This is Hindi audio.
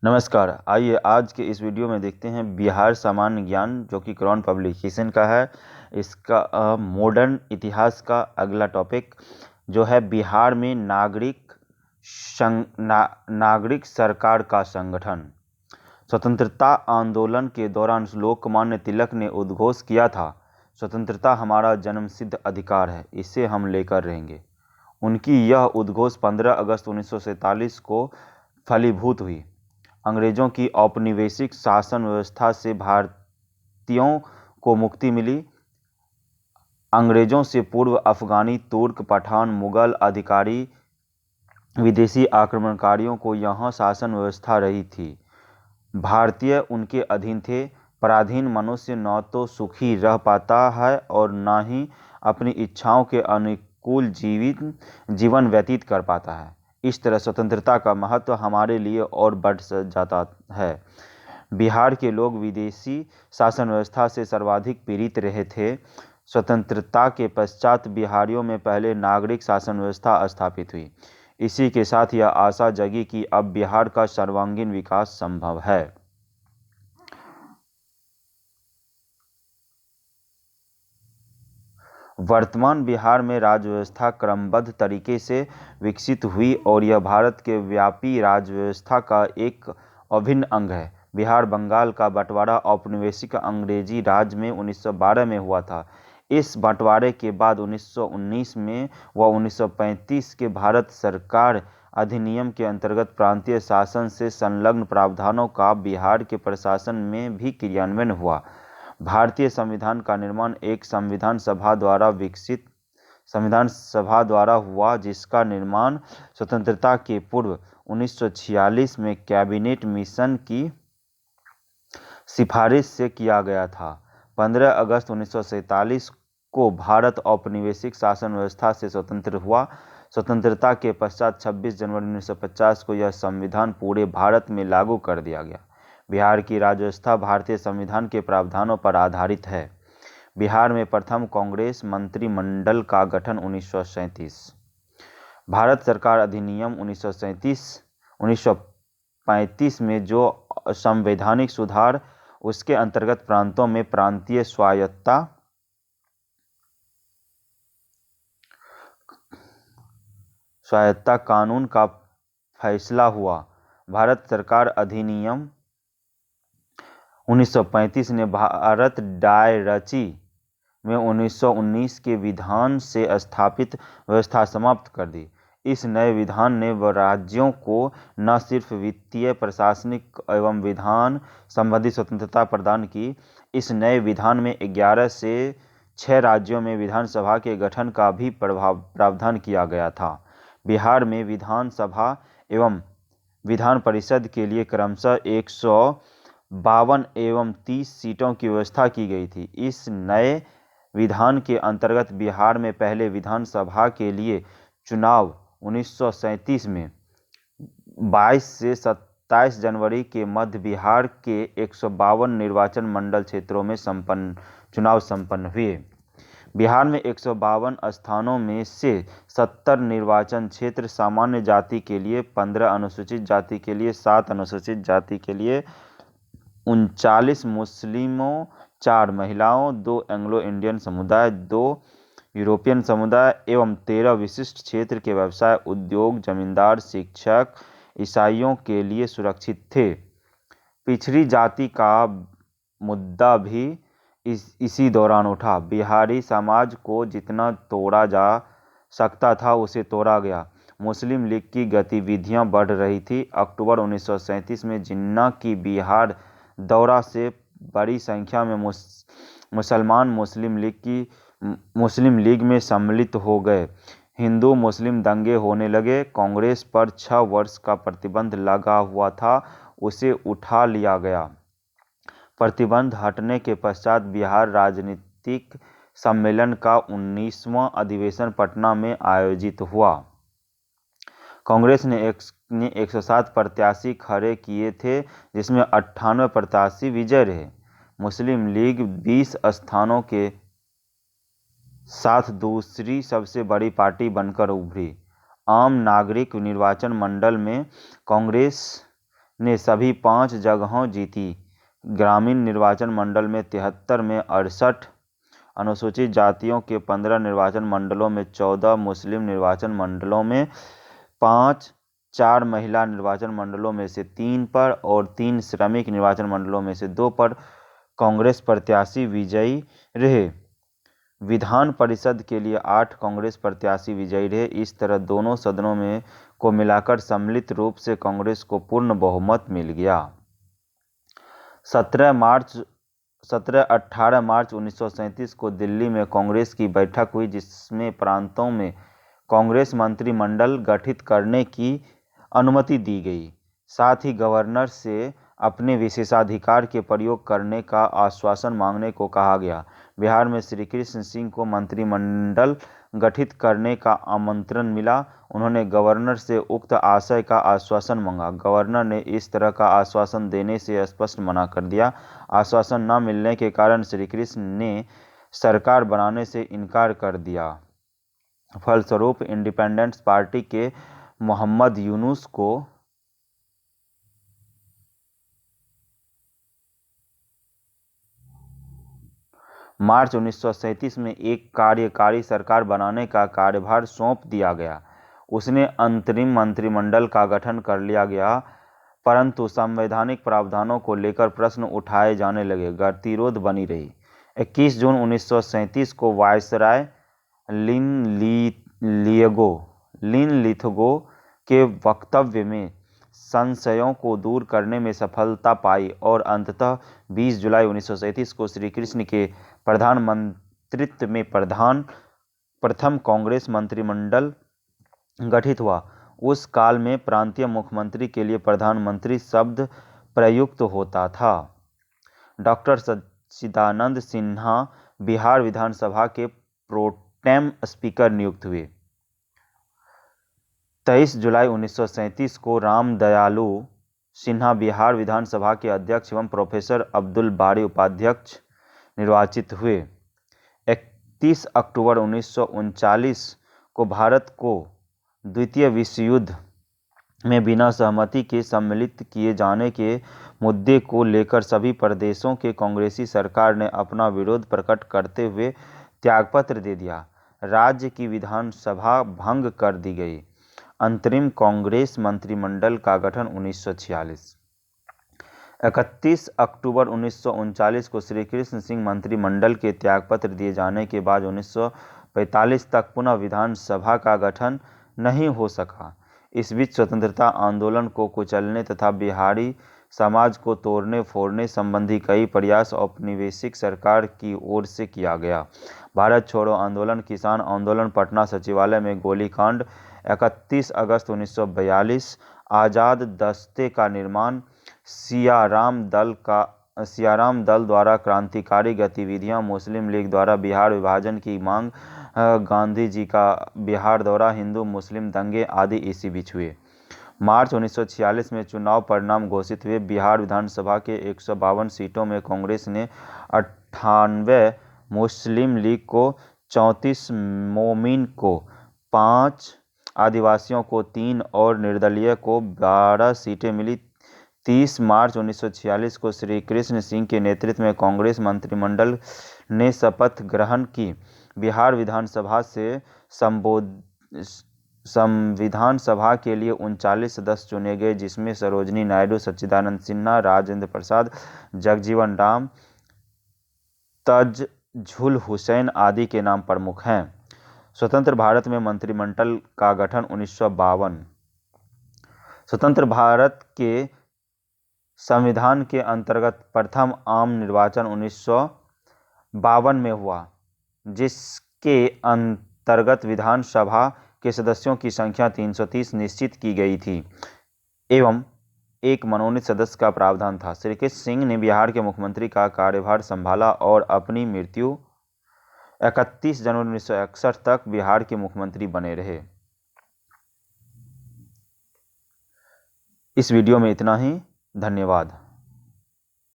नमस्कार। आइए आज के इस वीडियो में देखते हैं बिहार सामान्य ज्ञान, जो कि क्राउन पब्लिकेशन का है। इसका मॉडर्न इतिहास का अगला टॉपिक जो है बिहार में नागरिक सरकार का संगठन। स्वतंत्रता आंदोलन के दौरान लोकमान्य तिलक ने उद्घोष किया था, स्वतंत्रता हमारा जन्मसिद्ध अधिकार है, इसे हम लेकर रहेंगे। उनकी यह उद्घोष 15 अगस्त 1947 को फलीभूत हुई। अंग्रेजों की औपनिवेशिक शासन व्यवस्था से भारतीयों को मुक्ति मिली। अंग्रेजों से पूर्व अफगानी, तुर्क, पठान, मुगल अधिकारी, विदेशी आक्रमणकारियों को यहाँ शासन व्यवस्था रही थी। भारतीय उनके अधीन थे। पराधीन मनुष्य न तो सुखी रह पाता है और न ही अपनी इच्छाओं के अनुकूल जीवन व्यतीत कर पाता है। इस तरह स्वतंत्रता का महत्व हमारे लिए और बढ़ जाता है। बिहार के लोग विदेशी शासन व्यवस्था से सर्वाधिक पीड़ित रहे थे। स्वतंत्रता के पश्चात बिहारियों में पहले नागरिक शासन व्यवस्था स्थापित हुई। इसी के साथ यह आशा जगी कि अब बिहार का सर्वांगीण विकास संभव है। वर्तमान बिहार में राज्य व्यवस्था क्रमबद्ध तरीके से विकसित हुई और यह भारत के व्यापी राज्य व्यवस्था का एक अभिन्न अंग है। बिहार बंगाल का बंटवारा औपनिवेशिक अंग्रेजी राज में 1912 में हुआ था। इस बंटवारे के बाद 1919 में व 1935 के भारत सरकार अधिनियम के अंतर्गत प्रांतीय शासन से संलग्न प्रावधानों का बिहार के प्रशासन में भी क्रियान्वयन हुआ। भारतीय संविधान का निर्माण एक संविधान सभा द्वारा हुआ, जिसका निर्माण स्वतंत्रता के पूर्व 1946 में कैबिनेट मिशन की सिफारिश से किया गया था। 15 अगस्त 1947 को भारत औपनिवेशिक शासन व्यवस्था से स्वतंत्र हुआ। स्वतंत्रता के पश्चात 26 जनवरी 1950 को यह संविधान पूरे भारत में लागू कर दिया गया। बिहार की राज्य व्यवस्था भारतीय संविधान के प्रावधानों पर आधारित है। बिहार में प्रथम कांग्रेस मंत्रिमंडल का गठन 1937। भारत सरकार अधिनियम 1935 में जो संवैधानिक सुधार उसके अंतर्गत प्रांतों में प्रांतीय स्वायत्ता कानून का फैसला हुआ। भारत सरकार अधिनियम 1935 ने भारत डायरची में 1919 के विधान से स्थापित व्यवस्था समाप्त कर दी। इस नए विधान ने राज्यों को न सिर्फ वित्तीय, प्रशासनिक एवं विधान संबंधी स्वतंत्रता प्रदान की। इस नए विधान में 11 से 6 राज्यों में विधानसभा के गठन का भी प्रावधान किया गया था। बिहार में विधानसभा एवं विधान परिषद के लिए क्रमशः 152 एवं 30 सीटों की व्यवस्था की गई थी। इस नए विधान के अंतर्गत बिहार में पहले विधानसभा के लिए चुनाव 1937 में 22 से 27 जनवरी के मध्य बिहार के 152 निर्वाचन मंडल क्षेत्रों में चुनाव संपन्न हुए। बिहार में 152 स्थानों में से 70 निर्वाचन क्षेत्र सामान्य जाति के लिए, 15 अनुसूचित जाति के लिए, 7 अनुसूचित जाति के लिए, 39 मुस्लिमों, 4 महिलाओं, 2 एंग्लो इंडियन समुदाय, 2 यूरोपियन समुदाय एवं 13 विशिष्ट क्षेत्र के व्यवसाय, उद्योग, जमींदार, शिक्षक, ईसाइयों के लिए सुरक्षित थे। पिछड़ी जाति का मुद्दा भी इसी दौरान उठा। बिहारी समाज को जितना तोड़ा जा सकता था उसे तोड़ा गया। मुस्लिम लीग की गतिविधियां बढ़ रही थी। अक्टूबर 1937 में जिन्ना की बिहार दौरा से बड़ी संख्या में मुसलमान मुस्लिम लीग में सम्मिलित हो गए। हिंदू मुस्लिम दंगे होने लगे। कांग्रेस पर 6 वर्ष का प्रतिबंध लगा हुआ था, उसे उठा लिया गया। प्रतिबंध हटने के पश्चात बिहार राजनीतिक सम्मेलन का 19वां अधिवेशन पटना में आयोजित हुआ। कांग्रेस ने 107 प्रत्याशी खड़े किए थे, जिसमें 98 प्रत्याशी विजयी रहे। मुस्लिम लीग 20 स्थानों के साथ दूसरी सबसे बड़ी पार्टी बनकर उभरी। आम नागरिक निर्वाचन मंडल में कांग्रेस ने सभी 5 जगहों जीती। ग्रामीण निर्वाचन मंडल में 73 में 68, अनुसूचित जातियों के 15 निर्वाचन मंडलों में 14, मुस्लिम निर्वाचन मंडलों में 5, 4 महिला निर्वाचन मंडलों में से 3 पर और 3 श्रमिक निर्वाचन मंडलों में से 2 पर कांग्रेस प्रत्याशी विजयी रहे। विधान परिषद के लिए 8 कांग्रेस प्रत्याशी विजयी रहे। इस तरह दोनों सदनों में को मिलाकर सम्मिलित रूप से कांग्रेस को पूर्ण बहुमत मिल गया। 18 मार्च 1937 को दिल्ली में कांग्रेस की बैठक हुई, जिसमें प्रांतों में कांग्रेस मंत्रिमंडल गठित करने की अनुमति दी गई। साथ ही गवर्नर से अपने विशेषाधिकार के प्रयोग करने का आश्वासन मांगने को कहा गया। बिहार में श्री कृष्ण सिंह को मंत्रिमंडल गठित करने का आमंत्रण मिला। उन्होंने गवर्नर से उक्त आशय का आश्वासन मांगा। गवर्नर ने इस तरह का आश्वासन देने से स्पष्ट मना कर दिया। आश्वासन न मिलने के कारण श्री कृष्ण ने सरकार बनाने से इनकार कर दिया। फलस्वरूप इंडिपेंडेंस पार्टी के मोहम्मद यूनुस को मार्च 1937 में एक कार्यकारी सरकार बनाने का कार्यभार सौंप दिया गया। उसने अंतरिम मंत्रिमंडल का गठन कर लिया गया, परंतु संवैधानिक प्रावधानों को लेकर प्रश्न उठाए जाने लगे। गतिरोध बनी रही। 21 जून 1937 को वायसराय लिनलिथगो के वक्तव्य में संशयों को दूर करने में सफलता पाई और अंततः 20 जुलाई 1937 को श्री कृष्ण के प्रधानमंत्रित्व में प्रथम कांग्रेस मंत्रिमंडल गठित हुआ। उस काल में प्रांतीय मुख्यमंत्री के लिए प्रधानमंत्री शब्द प्रयुक्त होता था। डॉक्टर सच्चिदानंद सिन्हा बिहार विधानसभा के प्रोटेम स्पीकर नियुक्त हुए। 23 जुलाई 1937 को रामदयालु सिन्हा बिहार विधानसभा के अध्यक्ष एवं प्रोफेसर अब्दुल बारी उपाध्यक्ष निर्वाचित हुए। 31 अक्टूबर 1939 को भारत को द्वितीय विश्व युद्ध में बिना सहमति के सम्मिलित किए जाने के मुद्दे को लेकर सभी प्रदेशों के कांग्रेसी सरकार ने अपना विरोध प्रकट करते हुए त्यागपत्र दे दिया। राज्य की विधानसभा भंग कर दी गई। अंतरिम कांग्रेस मंत्रिमंडल का गठन 1946। 31 अक्टूबर 1939 को श्री कृष्ण सिंह मंत्रिमंडल के त्यागपत्र दिए जाने के बाद 1945 तक पुनः विधानसभा का गठन नहीं हो सका। इस बीच स्वतंत्रता आंदोलन को कुचलने तथा बिहारी समाज को तोड़ने फोड़ने संबंधी कई प्रयास औपनिवेशिक सरकार की ओर से किया गया। भारत छोड़ो आंदोलन, किसान आंदोलन, पटना सचिवालय में गोलीकांड, 31 अगस्त 1942, आज़ाद दस्ते का निर्माण, सियाराम दल द्वारा क्रांतिकारी गतिविधियां, मुस्लिम लीग द्वारा बिहार विभाजन की मांग, गांधी जी का बिहार दौरा, हिंदू मुस्लिम दंगे आदि इसी बीच हुए। मार्च 1946 में चुनाव परिणाम घोषित हुए। बिहार विधानसभा के 152 सीटों में कांग्रेस ने 98, मुस्लिम लीग को 34, मोमिन को 5, आदिवासियों को 3 और निर्दलीय को 12 सीटें मिली। 30 मार्च 1946 को श्री कृष्ण सिंह के नेतृत्व में कांग्रेस मंत्रिमंडल ने शपथ ग्रहण की। बिहार विधानसभा से संविधान सभा के लिए 39 सदस्य चुने गए, जिसमें सरोजिनी नायडू, सच्चिदानंद सिन्हा, राजेंद्र प्रसाद, जगजीवन राम, तजझुल हुसैन आदि के नाम प्रमुख हैं। स्वतंत्र भारत में मंत्रिमंडल का गठन 1952। स्वतंत्र भारत के संविधान के अंतर्गत प्रथम आम निर्वाचन 1952 में हुआ, जिसके अंतर्गत विधानसभा के सदस्यों की संख्या 330 निश्चित की गई थी एवं एक मनोनीत सदस्य का प्रावधान था। श्री कृष्ण सिंह ने बिहार के मुख्यमंत्री का कार्यभार संभाला और अपनी मृत्यु 31 जनवरी 1961 तक बिहार के मुख्यमंत्री बने रहे। इस वीडियो में इतना ही। धन्यवाद।